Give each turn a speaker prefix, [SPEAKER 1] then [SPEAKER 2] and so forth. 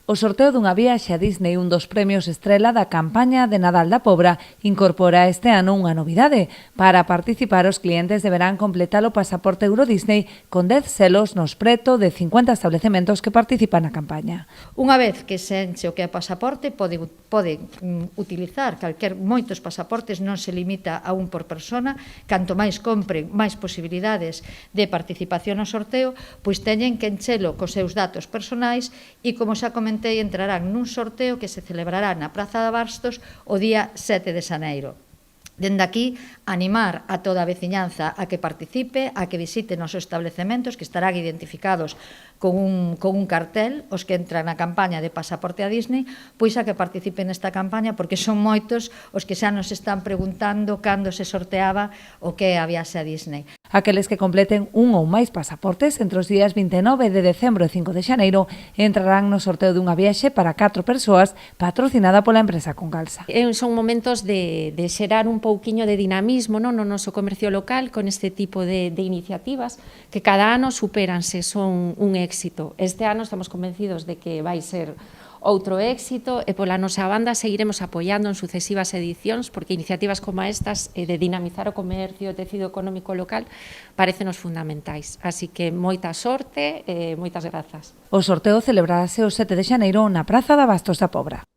[SPEAKER 1] O sorteo dunha viaxe a Disney, un dos premios estrela da campaña de Nadal da Pobra, incorpora este ano unha novidade. Para participar, os clientes deberán completar o pasaporte Euro Disney con 10 selos nos preto de 50 establecementos que participan na campaña.
[SPEAKER 2] Unha vez que se enche o que é o pasaporte, pode utilizar moitos pasaportes, non se limita a un por persona. Canto máis compren, máis posibilidades de participación no sorteo, pois teñen que enchelo cos seus datos personais e, como xa comentei, entrarán nun sorteo que se celebrará na Praza de Bastos o día 7 de xaneiro. Dende aquí, animar a toda a veciñanza a que participe, a que visite nos establecementos que estarán identificados con un cartel, os que entran na campaña de Pasaporte a Disney, pois a que participen nesta campaña, porque son moitos os que xa nos están preguntando cando se sorteaba o que é a viaxe a Disney.
[SPEAKER 1] Aqueles que completen un ou máis pasaportes entre os días 29 de decembro e 5 de xaneiro entrarán no sorteo dunha viaxe para 4 persoas patrocinada pola empresa Concalsa.
[SPEAKER 3] Son momentos de xerar un pouquiño de dinamismo no noso comercio local con este tipo de iniciativas que cada ano supéranse, son un éxito. Este ano estamos convencidos de que vai ser outro éxito e pola nosa banda seguiremos apoiando en sucesivas edicións porque iniciativas como estas de dinamizar o comercio e o tecido económico local parécenos fundamentais. Así que moita sorte e moitas grazas.
[SPEAKER 1] O sorteo celebrarase o 7 de xaneiro na Praza de Bastos da Pobra.